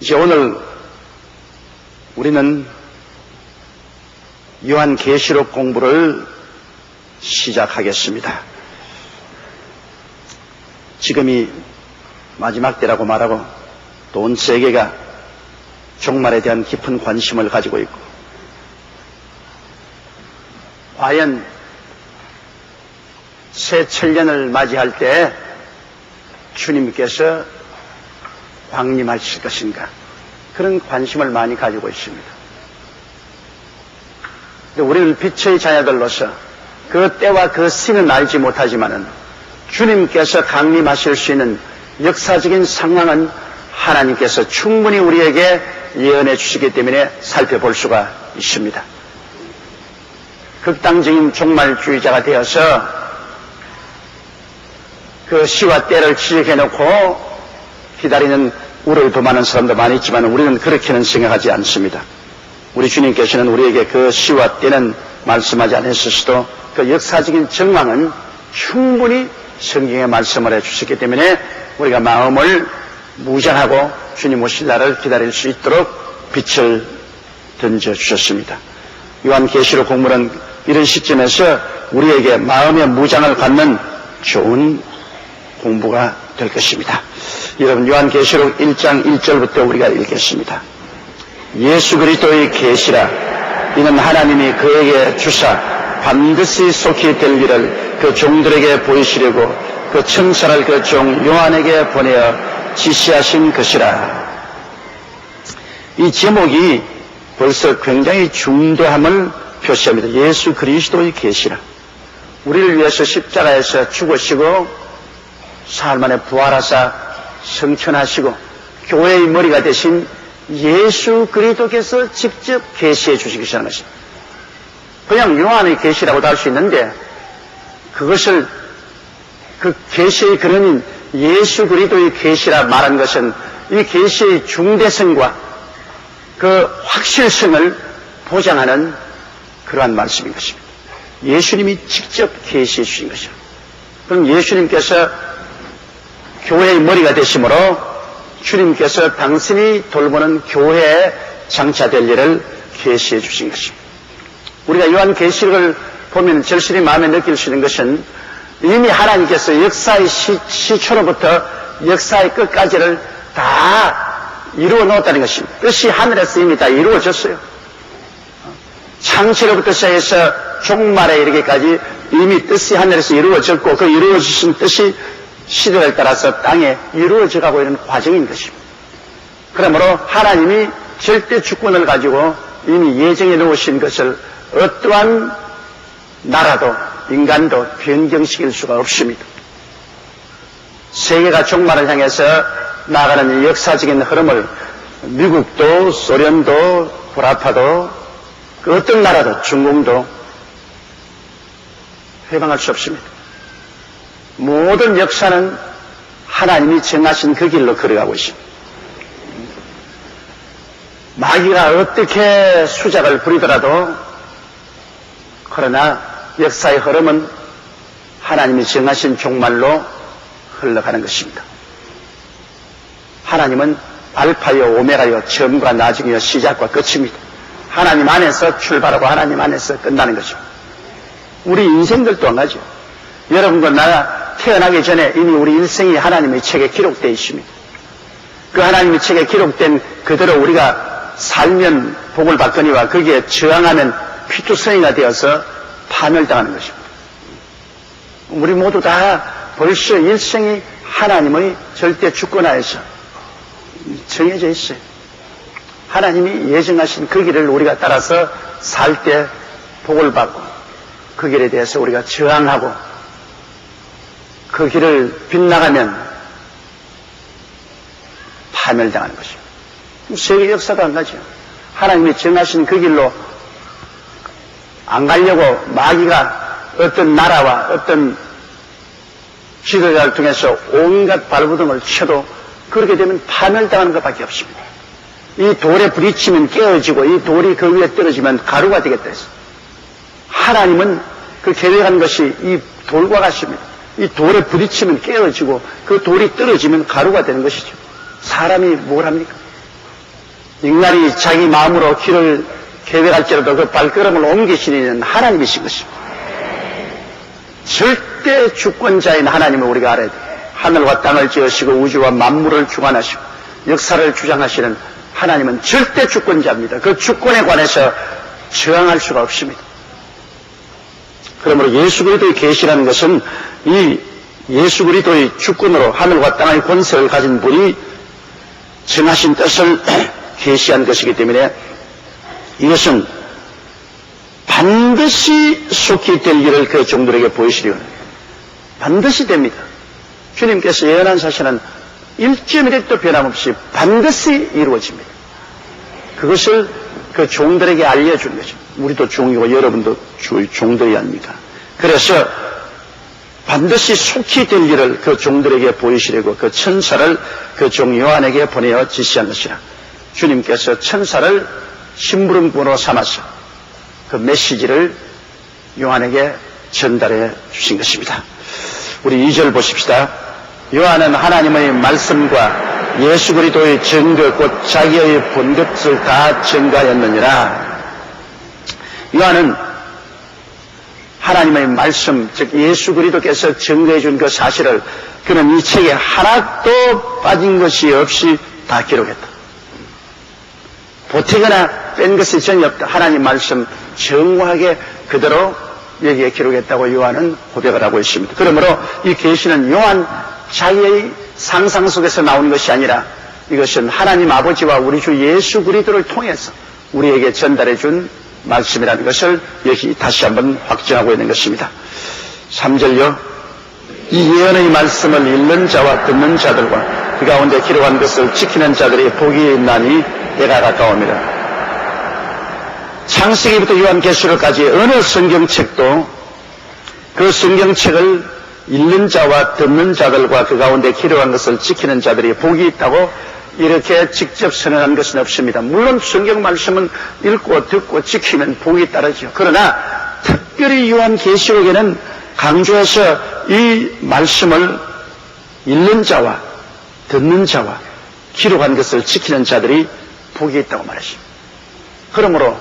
이제 오늘 우리는 요한계시록 공부를 시작하겠습니다. 지금이 마지막 때라고 말하고 또 온 세계가 종말에 대한 깊은 관심을 가지고 있고, 과연 새 천년을 맞이할 때 주님께서 광림하실 것인가, 그런 관심을 많이 가지고 있습니다. 우리는 빛의 자녀들로서 그 때와 그 시는 알지 못하지만은 주님께서 강림하실 수 있는 역사적인 상황은 하나님께서 충분히 우리에게 예언해 주시기 때문에 살펴볼 수가 있습니다. 극단적인 종말주의자가 되어서 그 시와 때를 지적해 놓고 기다리는 우를 범하는 사람도 많이 있지만 우리는 그렇게는 생각하지 않습니다. 우리 주님께서는 우리에게 그 시와 때는 말씀하지 않으셨어도 그 역사적인 정황은 충분히 성경에 말씀을 해주셨기 때문에 우리가 마음을 무장하고 주님 오실 날을 기다릴 수 있도록 빛을 던져주셨습니다. 요한계시록 공부는 이런 시점에서 우리에게 마음의 무장을 갖는 좋은 공부가 될 것입니다. 여러분, 요한계시록 1장 1절부터 우리가 읽겠습니다. 예수 그리스도의 계시라. 이는 하나님이 그에게 주사 반드시 속히 될 일을 그 종들에게 보이시려고 그 천사를 그 종 요한에게 보내어 지시하신 것이라. 이 제목이 벌써 굉장히 중대함을 표시합니다. 예수 그리스도의 계시라. 우리를 위해서 십자가에서 죽으시고 사흘 만에 부활하사 성천하시고 교회의 머리가 되신 예수 그리스도께서 직접 계시해 주시기 하는 것입니다. 그냥 요한의 계시라고도 할 수 있는데, 그것을 그 계시의 근원인 예수 그리스도의 계시라 말한 것은 이 계시의 중대성과 그 확실성을 보장하는 그러한 말씀인 것입니다. 예수님이 직접 계시해 주신 것이죠. 그럼 예수님께서 교회의 머리가 되심으로 주님께서 당신이 돌보는 교회에 장차될 일을 계시해 주신 것입니다. 우리가 요한계시록을 보면 절실히 마음에 느낄 수 있는 것은 이미 하나님께서 역사의 시초로부터 역사의 끝까지를 다 이루어 놓았다는 것입니다. 뜻이 하늘에서 이미 다 이루어졌어요. 창세로부터 시작해서 종말에 이르기까지 이미 뜻이 하늘에서 이루어졌고, 그 이루어지신 뜻이 시대를 따라서 땅에 이루어져 가고 있는 과정인 것입니다. 그러므로 하나님이 절대 주권을 가지고 이미 예정해 놓으신 것을 어떠한 나라도 인간도 변경시킬 수가 없습니다. 세계가 종말을 향해서 나아가는 이 역사적인 흐름을 미국도 소련도 불아파도 그 어떤 나라도 중공도 회방할 수 없습니다. 모든 역사는 하나님이 정하신 그 길로 걸어가고 있습니다. 마귀가 어떻게 수작을 부리더라도, 그러나 역사의 흐름은 하나님이 정하신 종말로 흘러가는 것입니다. 하나님은 알파요 오메가요 처음과 나중이요 시작과 끝입니다. 하나님 안에서 출발하고 하나님 안에서 끝나는 것입니다. 우리 인생들 또한 가지요. 여러분과 나가 태어나기 전에 이미 우리 인생이 하나님의 책에 기록되어 있습니다. 그 하나님의 책에 기록된 그대로 우리가 살면 복을 받거니와 거기에 저항하면 피투성이가 되어서 파멸당하는 것입니다. 우리 모두 다 벌써 일생이 하나님의 절대 주권하에서 정해져 있어요. 하나님이 예정하신 그 길을 우리가 따라서 살 때 복을 받고, 그 길에 대해서 우리가 저항하고 그 길을 빗나가면 파멸당하는 것입니다. 세계 역사도 한 가지요. 하나님이 정하신 그 길로 안 가려고 마귀가 어떤 나라와 어떤 지도자를 통해서 온갖 발부둥을 쳐도 그렇게 되면 파멸당하는 것밖에 없습니다. 이 돌에 부딪히면 깨어지고 이 돌이 그 위에 떨어지면 가루가 되겠다 해서, 하나님은 그 계획한 것이 이 돌과 같습니다. 이 돌에 부딪히면 깨어지고 그 돌이 떨어지면 가루가 되는 것이죠. 사람이 뭘 합니까? 인간이 자기 마음으로 길을 계획할지라도 그 발걸음을 옮기시는 하나님이신 것입니다. 절대 주권자인 하나님을 우리가 알아야 돼요. 하늘과 땅을 지으시고 우주와 만물을 주관하시고 역사를 주장하시는 하나님은 절대 주권자입니다. 그 주권에 관해서 저항할 수가 없습니다. 그러므로 예수 그리스도의 계시라는 것은 이 예수 그리스도의 주권으로 하늘과 땅의 권세를 가진 분이 정하신 뜻을 계시한 것이기 때문에 이것은 반드시 속히 될 일을 그 종들에게 보이시리요. 반드시 됩니다. 주님께서 예언한 사실은 1.1도 변함없이 반드시 이루어집니다. 그것을 그 종들에게 알려주는 거죠. 우리도 종이고 여러분도 종들이 아닙니까? 그래서 반드시 속히 될 일을 그 종들에게 보이시려고 그 천사를 그 종 요한에게 보내어 지시한 것이라. 주님께서 천사를 심부름꾼으로 삼아서 그 메시지를 요한에게 전달해 주신 것입니다. 우리 2절 보십시다. 요한은 하나님의 말씀과 예수 그리스도의 증거 곧 자기의 본 것을 다 증거하였느니라. 요한은 하나님의 말씀, 즉 예수 그리스도께서 증거해 준 그 사실을 그는 이 책에 하나도 빠진 것이 없이 다 기록했다. 보태거나 뺀 것이 전혀 없다. 하나님 말씀 정확하게 그대로 여기에 기록했다고 요한은 고백을 하고 있습니다. 그러므로 이 계시는 요한 자기의 상상 속에서 나오는 것이 아니라 이것은 하나님 아버지와 우리 주 예수 그리스도를 통해서 우리에게 전달해 준 말씀이라는 것을 여기 다시 한번 확증하고 있는 것입니다. 3절요. 이 예언의 말씀을 읽는 자와 듣는 자들과 그 가운데 기록한 것을 지키는 자들이 복이 있나니 때가 가까웁니다. 창세기부터 요한계시록까지 어느 성경책도 그 성경책을 읽는 자와 듣는 자들과 그 가운데 기록한 것을 지키는 자들이 복이 있다고 이렇게 직접 선언한 것은 없습니다. 물론 성경 말씀은 읽고 듣고 지키면 복이 따르죠. 그러나 특별히 요한계시록에는 강조해서 이 말씀을 읽는 자와 듣는 자와 기록한 것을 지키는 자들이 복이 있다고 말했습니다. 그러므로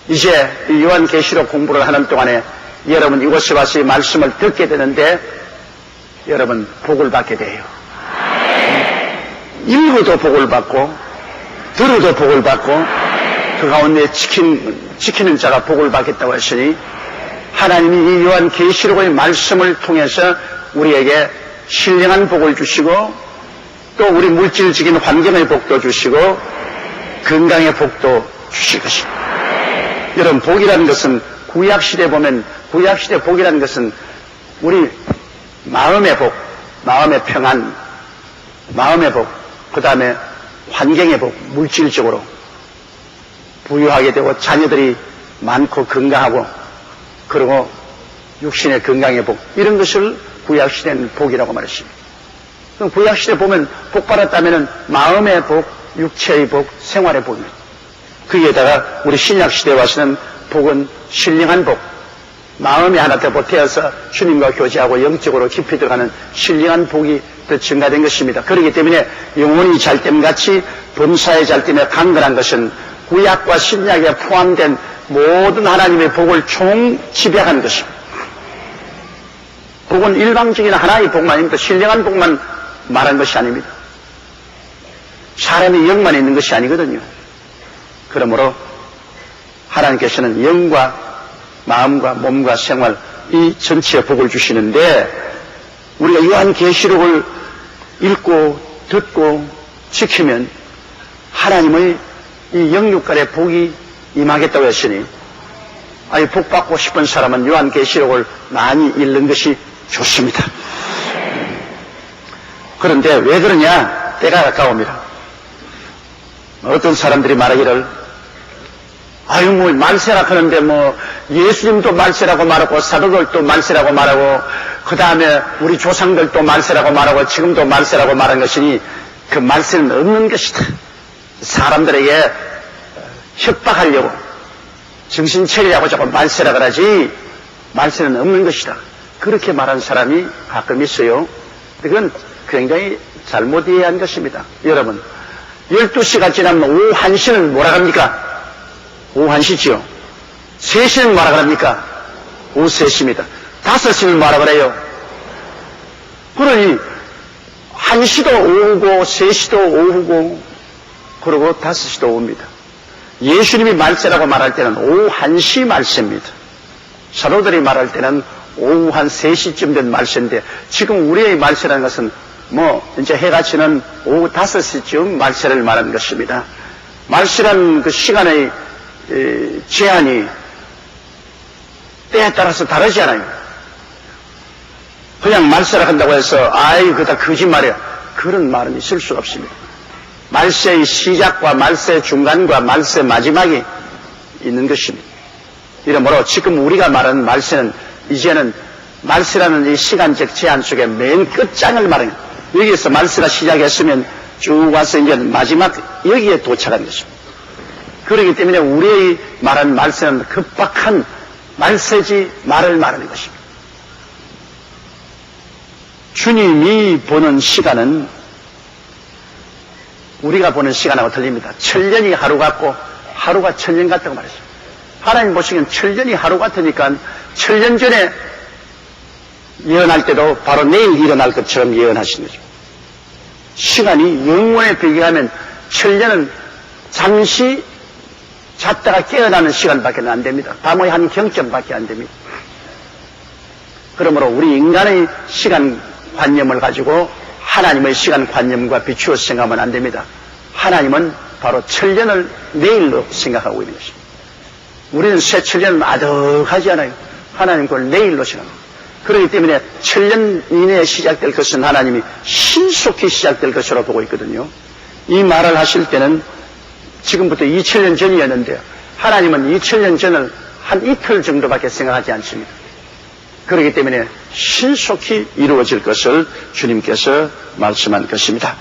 이제 이 요한계시록 공부를 하는 동안에 여러분 이곳에 와서 이 말씀을 듣게 되는데 여러분 복을 받게 돼요. 읽어도 복을 받고 들어도 복을 받고 그 가운데 지키는 자가 복을 받겠다고 했으니 하나님이 이 요한계시록의 말씀을 통해서 우리에게 신령한 복을 주시고 또 우리 물질적인 환경의 복도 주시고 건강의 복도 주실 것입니다. 여러분 복이라는 것은 구약시대 보면 구약시대 복이라는 것은 우리 마음의 복, 마음의 평안, 마음의 복, 그 다음에 환경의 복, 물질적으로 부유하게 되고 자녀들이 많고 건강하고 그리고 육신의 건강의 복 이런 것을 구약시대는 복이라고 말했습니다. 그럼 구약시대 보면 복 받았다면 마음의 복, 육체의 복, 생활의 복입니다. 거기에다가 우리 신약시대에 와서는 복은 신령한 복, 마음이 하나 더 보태어서 주님과 교제하고 영적으로 깊이 들어가는 신령한 복이 더 증가된 것입니다. 그렇기 때문에 영혼이 잘됨같이 범사의 잘됨에 강건한 것은 구약과 신약에 포함된 모든 하나님의 복을 총집약한 것입니다. 복은 일방적인 하나의 복만 아닙니다. 신령한 복만 말한 것이 아닙니다. 사람의 영만 있는 것이 아니거든요. 그러므로 하나님께서는 영과 마음과 몸과 생활 이 전체에 복을 주시는데 우리가 요한계시록을 읽고 듣고 지키면 하나님의 이 영육간의 복이 임하겠다고 했으니 아니 복 받고 싶은 사람은 요한계시록을 많이 읽는 것이 좋습니다. 그런데 왜 그러냐? 때가 가까웁니다. 어떤 사람들이 말하기를 아유 뭐 말세라 하는데 뭐 예수님도 말세라고 말하고 사도들도 말세라고 말하고 그 다음에 우리 조상들도 말세라고 말하고 지금도 말세라고 말한 것이니 그 말세는 없는 것이다. 사람들에게 협박하려고 정신 차리라고 자꾸 말세라 그러지 말세는 없는 것이다. 그렇게 말한 사람이 가끔 있어요. 그건 굉장히 잘못 이해한 것입니다. 여러분 12시가 지나면 오후 1시는 뭐라 합니까? 오후 1시지요. 3시는 뭐라 그럽니까? 오후 3시입니다. 5시는 뭐라 그래요? 그러니 1시도 오후고 3시도 오후고 그리고 5시도 오후입니다. 예수님이 말세라고 말할 때는 오후 1시 말세입니다. 사도들이 말할 때는 오후 한 3시쯤 된 말세인데 지금 우리의 말세라는 것은 이제 해가 지는 오후 5시쯤 말세를 말하는 것입니다. 말세라는 그 시간의 제한이 때에 따라서 다르지 않아요. 그냥 말세라 한다고 해서 그거 다 거짓말이야. 그런 말은 있을 수가 없습니다. 말세의 시작과 말세 중간과 말세 마지막이 있는 것입니다. 이러므로 지금 우리가 말하는 말세는 이제는 말세라는 이 시간적 제한 속에 맨 끝장을 말하는 거예요. 여기에서 말세가 시작했으면 쭉 와서 이제 마지막 여기에 도착한 것입니다. 그렇기 때문에 우리의 말하는 말세는 급박한 말세지 말을 말하는 것입니다. 주님이 보는 시간은 우리가 보는 시간하고 틀립니다. 천년이 하루 같고 하루가 천년 같다고 말했습니다. 하나님 보시기엔 천년이 하루 같으니까 천년 전에 예언할 때도 바로 내일 일어날 것처럼 예언하신 거죠. 시간이 영원에 비교하면 천년은 잠시 잤다가 깨어나는 시간밖에 안 됩니다. 밤의 한 경점밖에 안 됩니다. 그러므로 우리 인간의 시간 관념을 가지고 하나님의 시간 관념과 비추어 생각하면 안 됩니다. 하나님은 바로 천년을 내일로 생각하고 있는 것입니다. 우리는 새 천년은 아득하지 않아요. 하나님 그걸 내일로 생각합니다. 그렇기 때문에 천년 이내에 시작될 것은 하나님이 신속히 시작될 것으로 보고 있거든요. 이 말을 하실 때는 지금부터 2000년 전이었는데 하나님은 2000년 전을 한 이틀 정도밖에 생각하지 않습니다. 그렇기 때문에 신속히 이루어질 것을 주님께서 말씀한 것입니다.